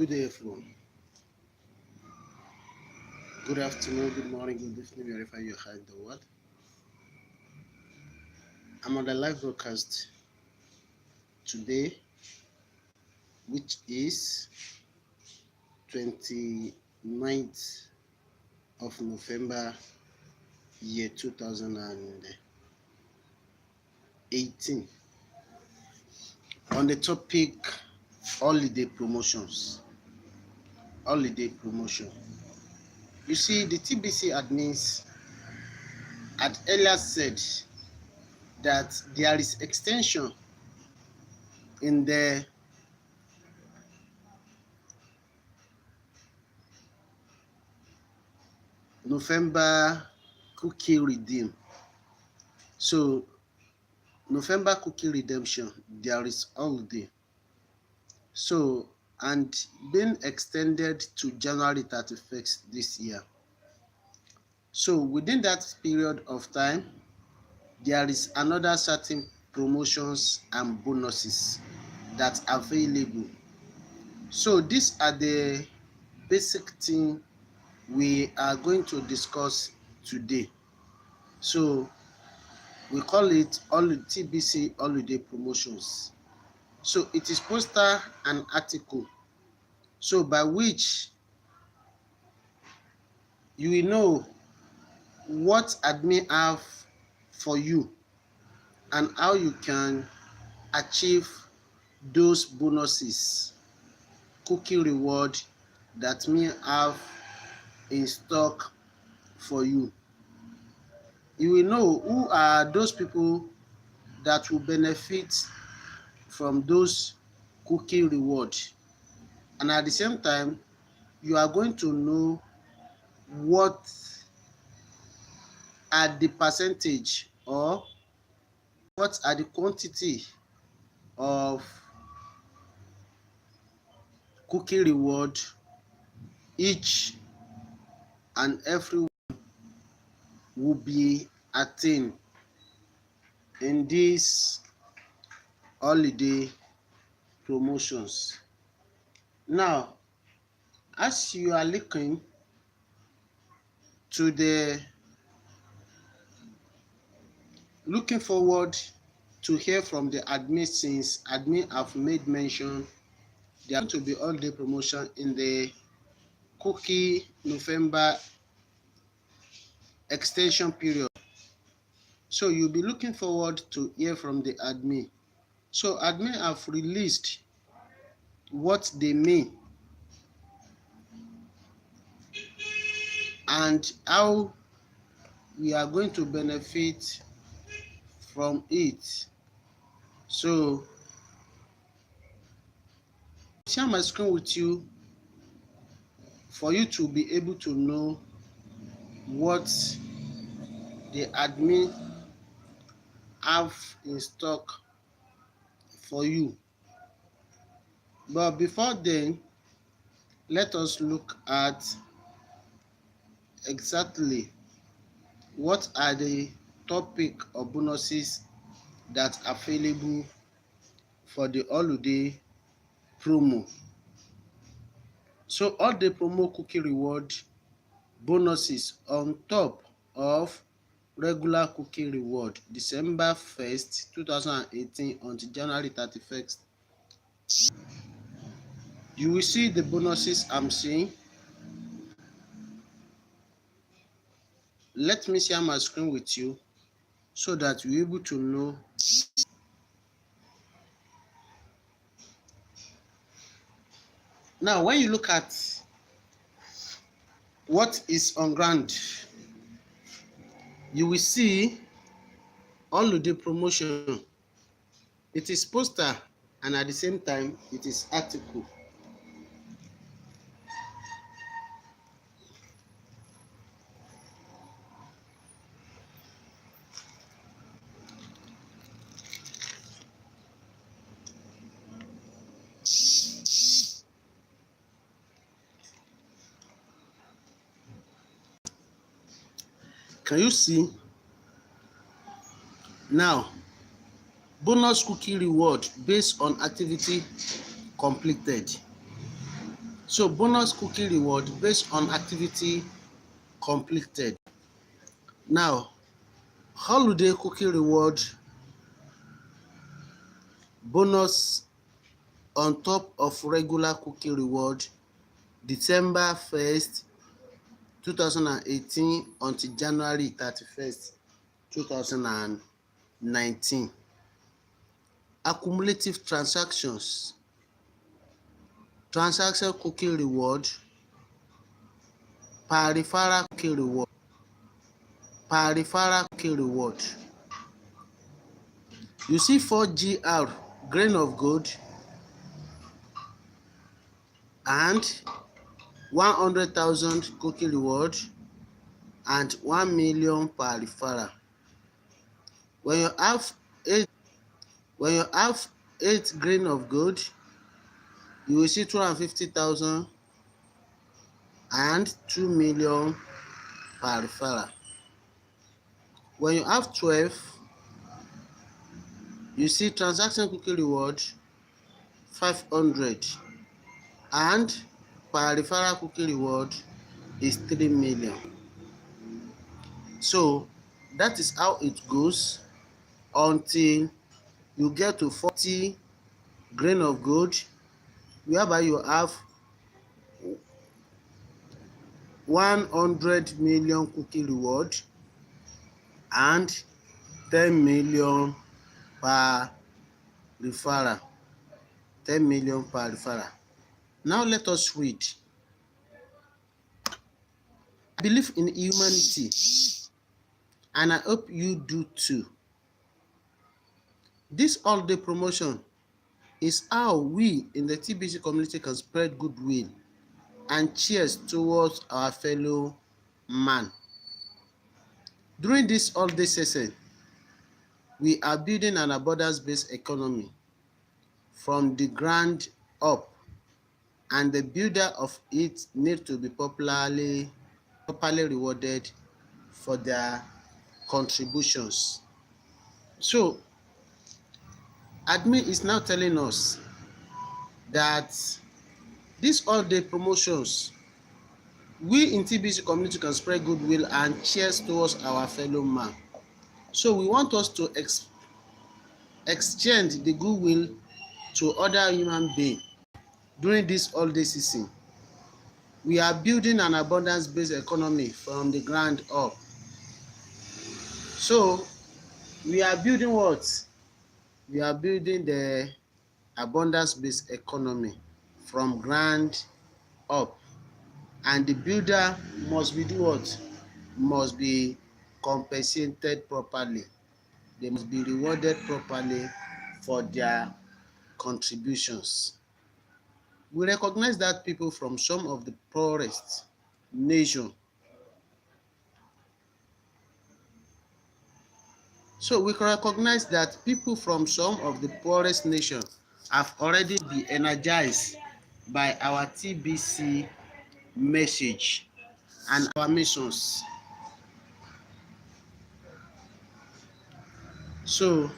Good day, everyone. Good afternoon, good morning, good evening, wherever you are in the world. I'm on the live broadcast today, which is 29th of November, year 2018, on the topic holiday promotions. Holiday promotion. You see, the TBC admins had earlier said that there is extension in the November cookie redeem. So November cookie redemption, there is holiday. So, and being extended to January 31st this year. So within that period of time, there is another certain promotions and bonuses that are available. So these are the basic thing we are going to discuss today. So we call it TBC Holiday Promotions. So it is poster and article, so by which you will know what admin have for you and how you can achieve those bonuses, cookie reward that me have in stock for you. You will know who are those people that will benefit from those cookie reward, and at the same time you are going to know what are the percentage or what are the quantity of cookie reward each and every will be attained in these holiday promotions. Now, as you are looking forward to hear from the admin, since admin have made mention there are going to be holiday promotion in the cookie November extension period. So you'll be looking forward to hear from the admin. So admin have released what they mean and how we are going to benefit from it. So share my screen with you for you to be able to know what the admin have in stock for you. But before then, let us look at exactly what are the topic or bonuses that are available for the holiday promo. So all the promo cookie reward bonuses on top of regular cookie reward December 1st, 2018 until January 31st. You will see the bonuses I'm seeing. Let me share my screen with you so that you're able to know. Now, when you look at what is on ground, you will see holiday promotion. It is poster and at the same time it is article. Can you see? Now, bonus cookie reward based on activity completed. So bonus cookie reward based on activity completed. Now, holiday cookie reward bonus on top of regular cookie reward December 1st, 2018 until January 31st, 2019. Accumulative transactions. Transaction cookie reward per referral cookie reward. Per referral cookie reward. You see 4GR grain of gold and 100,000 cookie reward and 1 million per referral. When you have eight grain of gold, you will see 250,000 and 2 million per referral. When you have 12, you see transaction cookie reward 500 and per referral cookie reward is 3 million. So that is how it goes until you get to 40 grain of gold, whereby you have 100 million cookie reward and 10 million per referral. 10 million per referral. Now let us read. I believe in humanity, and I hope you do too. This holiday promotion is how we in the TBC community can spread goodwill and cheers towards our fellow man. During this holiday season, we are building an abundance-based economy from the ground up, and the builder of it need to be properly rewarded for their contributions. So, admin is now telling us that these holiday promotions, we in TBC community can spread goodwill and cheers towards our fellow man. So we want us to exchange the goodwill to other human beings during this holiday season. We are building an abundance-based economy from the ground up. So we are building what? We are building the abundance-based economy from ground up, and the builder must be do what? Must be compensated properly. They must be rewarded properly for their contributions. We recognize that people from some of the poorest nations. So we recognize that people from some of the poorest nations have already been energized by our TBC message and our missions. So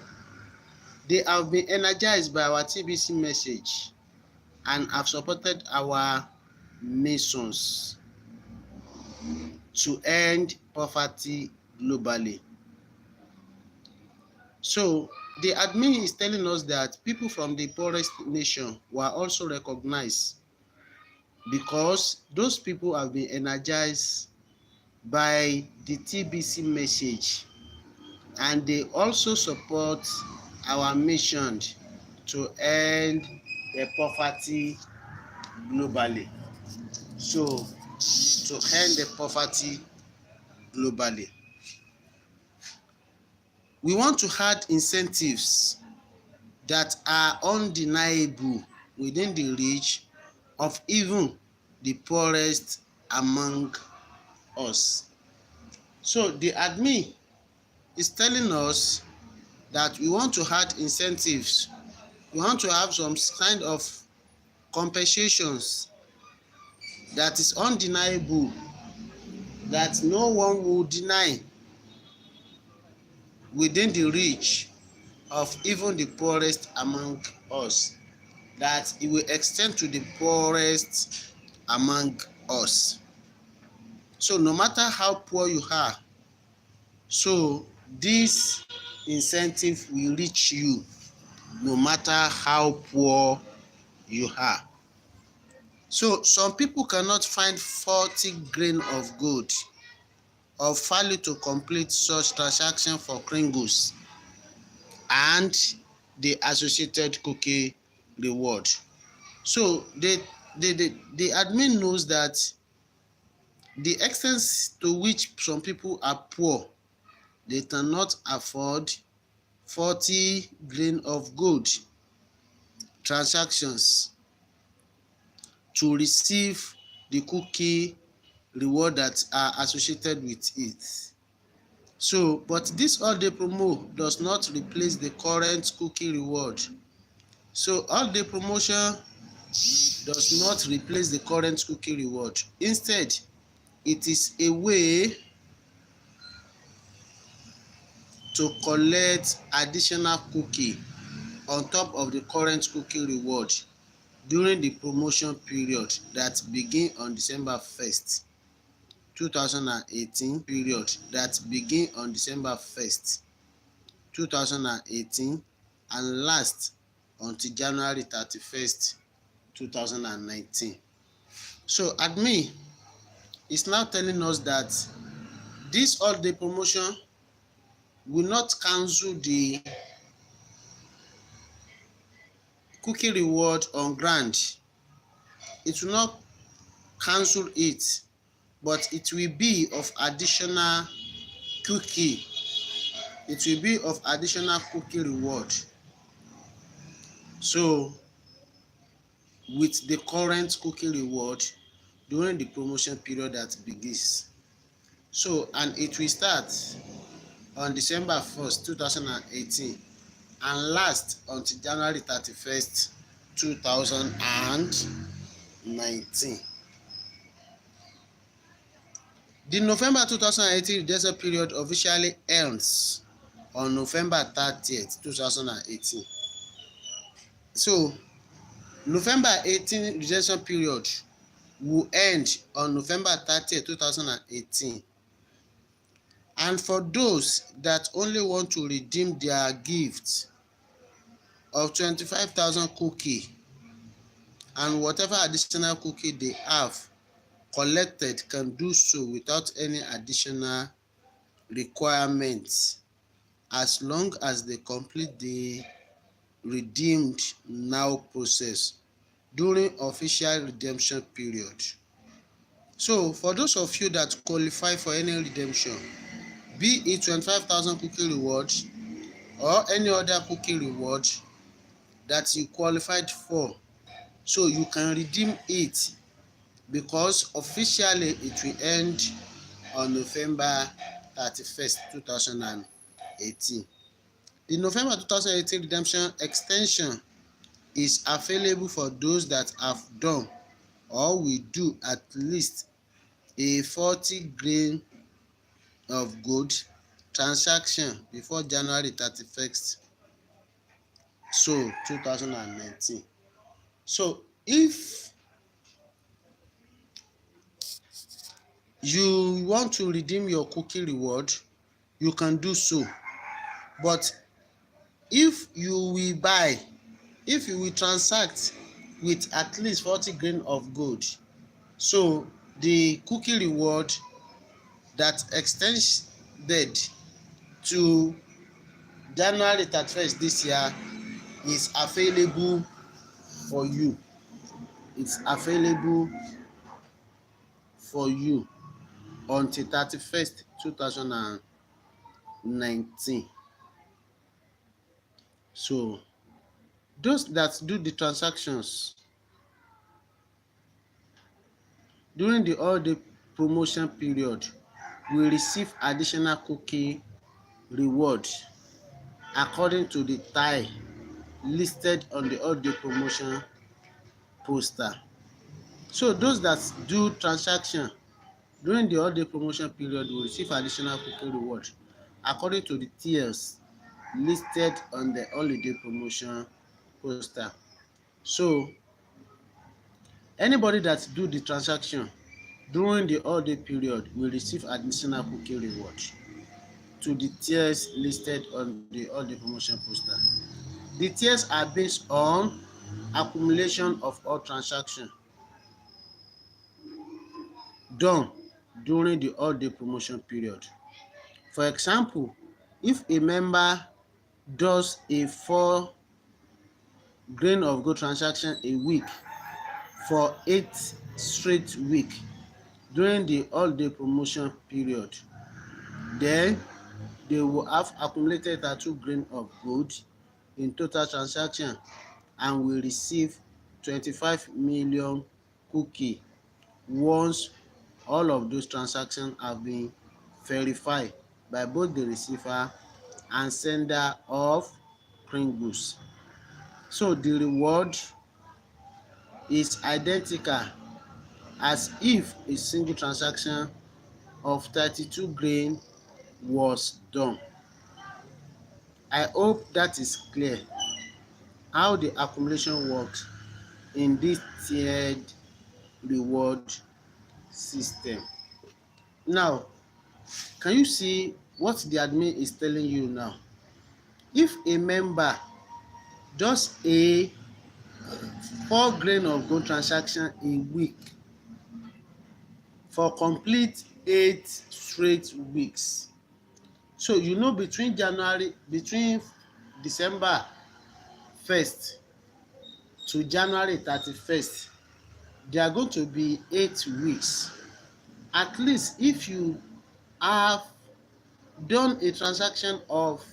they have been energized by our TBC message and have supported our missions to end poverty globally. So the admin is telling us that people from the poorest nation were also recognized because those people have been energized by the TBC message, and they also support our mission to end the poverty globally. So to end the poverty globally, we want to add incentives that are undeniable within the reach of even the poorest among us. So the admin is telling us that we want to add incentives. We want to have some kind of compensations that is undeniable, that no one will deny, within the reach of even the poorest among us, that it will extend to the poorest among us. So no matter how poor you are, so this incentive will reach you no matter how poor you are. So some people cannot find 40 grain of gold of value to complete such transaction for Kringles and the associated cookie reward. So the admin knows that the extent to which some people are poor, they cannot afford 40 grain of gold transactions to receive the cookie reward that are associated with it. So, but this all-day promo does not replace the current cookie reward. So, all-day promotion does not replace the current cookie reward. Instead, it is a way to collect additional cookie on top of the current cookie reward during the promotion period that begin on December 1st, 2018 period that begin on December 1st, 2018 and last until January 31st, 2019. So admin is now telling us that this all-day promotion will not cancel the cookie reward on ground. It will not cancel it, but it will be of additional cookie. It will be of additional cookie reward. So with the current cookie reward during the promotion period that begins. So and it will start on December 1st, 2018 and last until January 31st, 2019. The November 2018 redemption period officially ends on November 30th, 2018. So November 18 redemption period will end on November 30th, 2018. And for those that only want to redeem their gift of 25,000 cookie and whatever additional cookie they have collected can do so without any additional requirements as long as they complete the redeemed now process during official redemption period. So for those of you that qualify for any redemption, be it 25,000 cookie reward or any other cookie reward that you qualified for, so you can redeem it because officially it will end on November 31st, 2018. The November 2018 redemption extension is available for those that have done or will do at least a 40 grain of gold transaction before January 31st, so 2019. So if you want to redeem your cookie reward, you can do so. But if you will transact with at least 40 grain of gold, so the cookie reward that extended to January 31st this year is available for you. It's available for you until 31st, 2019. So those that do the transactions during the all-day promotion period will receive additional cookie reward according to the tie listed on the all-day promotion poster. So those that do transaction during the all-day promotion period will receive additional cookie reward according to the tiers listed on the holiday promotion poster. So Anybody that do the transaction during the holiday period will receive additional cookie reward to the tiers listed on the holiday promotion poster. The tiers are based on accumulation of all transactions done during the holiday promotion period. For example, if a member does a 4 grain of gold transaction a week for 8 straight weeks during the holiday promotion period, then they will have accumulated 32 grain of gold in total transaction and will receive 25 million cookie once all of those transactions have been verified by both the receiver and sender of Pringles. So the reward is identical as if a single transaction of 32 grain was done. I hope that is clear how the accumulation works in this tiered reward system. Now, can you see what the admin is telling you now? If a member does a 4 grain of gold transaction a week for complete 8 straight weeks, so you know between December 1st to January 31st, there are going to be 8 weeks. At least if you have done a transaction of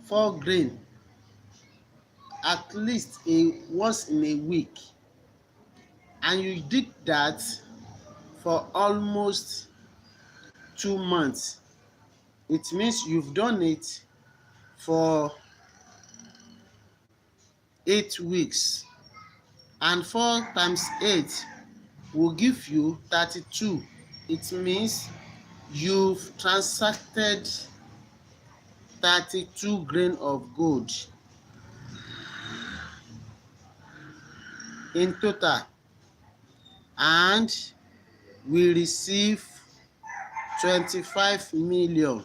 4 grain at least once in a week, and you did that for almost 2 months, it means you've done it for 8 weeks, and 4 times 8 will give you 32. It means you've transacted 32 grain of gold in total, and we receive 25 million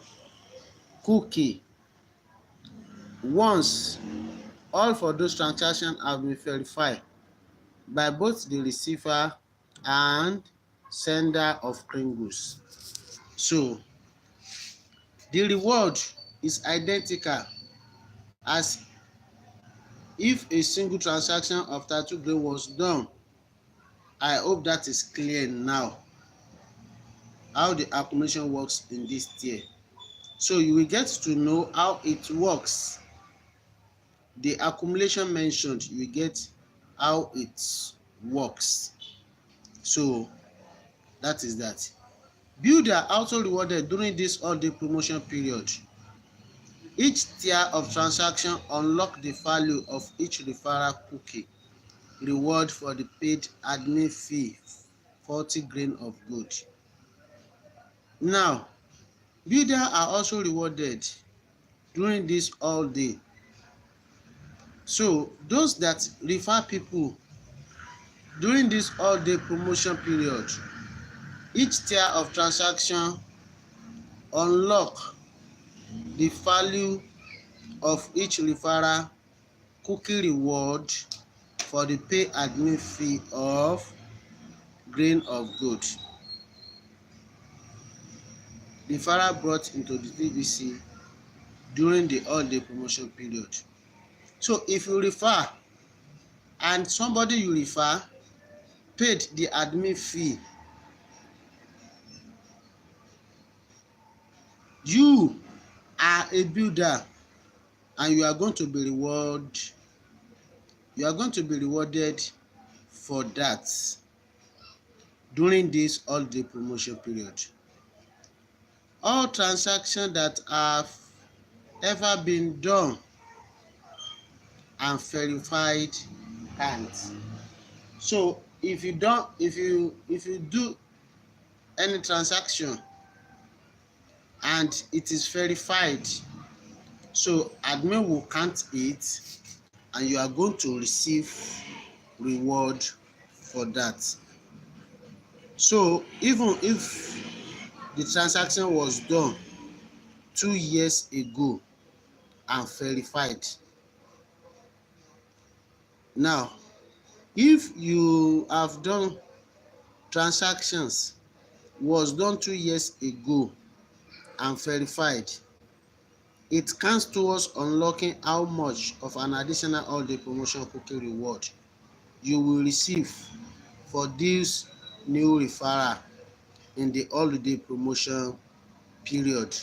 cookie once all for those transactions have been verified by both the receiver and sender of Pringles. So the reward is identical as if a single transaction of 32 grain was done. I hope that is clear now how the accumulation works in this tier. So you will get to know how it works. The accumulation mentioned, you will get how it works. So that is that. Builders are also rewarded during this holiday promotion period. Each tier of transaction unlock the value of each referral cookie reward for the paid admin fee, 40 grain of gold. Now, builders are also rewarded during this holiday. So those that refer people during this holiday promotion period, each tier of transaction unlock the value of each referral cookie reward for the pay admin fee of grain of gold. Referral brought into the TBC during the holiday promotion period. So if you refer and somebody you refer paid the admin fee, you are a builder and you are going to be rewarded for that during this holiday promotion period. All transactions that have ever been done and verified count. So if you do any transaction and it is verified, so admin will count it and you are going to receive reward for that. So even if the transaction was done 2 years ago and verified, now if you have done transactions was done 2 years ago and verified, it counts towards unlocking how much of an additional holiday promotion cookie reward you will receive for this new referral in the holiday promotion period.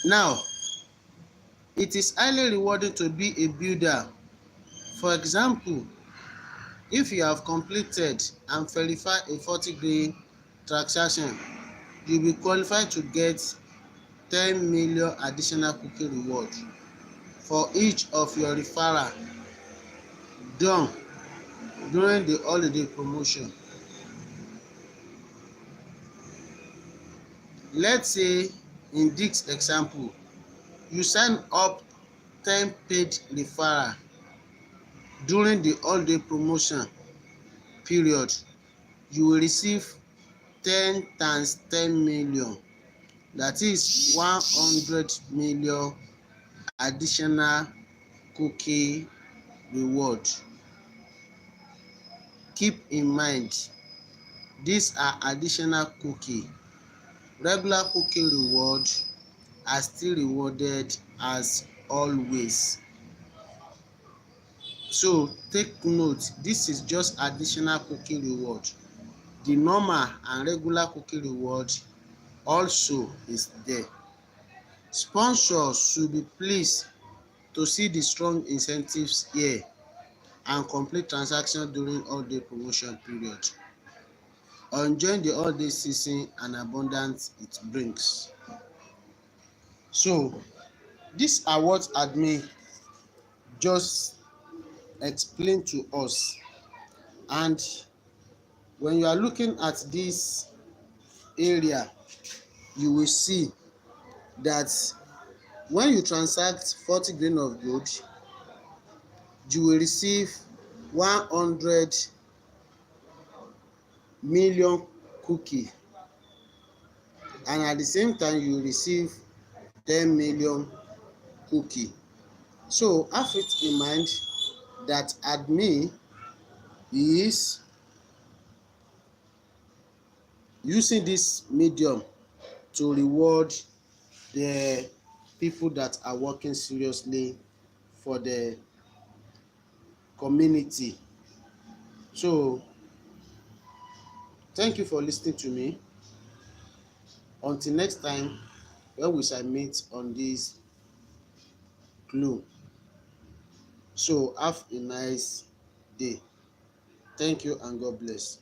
Now, it is highly rewarding to be a builder. For example, if you have completed and verified a 40 grand transaction, you will qualify to get 10 million additional cookie reward for each of your referral done during the holiday promotion. Let's say in this example, you sign up 10 paid referral during the holiday promotion period, you will receive 10 times 10 million, that is 100 million additional cookie reward. Keep in mind, these are additional cookie. Regular cookie reward are still rewarded as always. So take note, this is just additional cookie reward. The normal and regular cookie reward also is there. Sponsors should be pleased to see the strong incentives here and complete transactions during holiday promotion period. Enjoy the holiday season and abundance it brings. So these are what admin just explained to us, and when you are looking at this area, you will see that when you transact 40 grain of gold, you will receive 100 million cookie, and at the same time you will receive 10 million cookie. So have it in mind that admin is using this medium to reward the people that are working seriously for the community. So thank you for listening to me. Until next time, when we shall meet on this clue. So have a nice day. Thank you and God bless.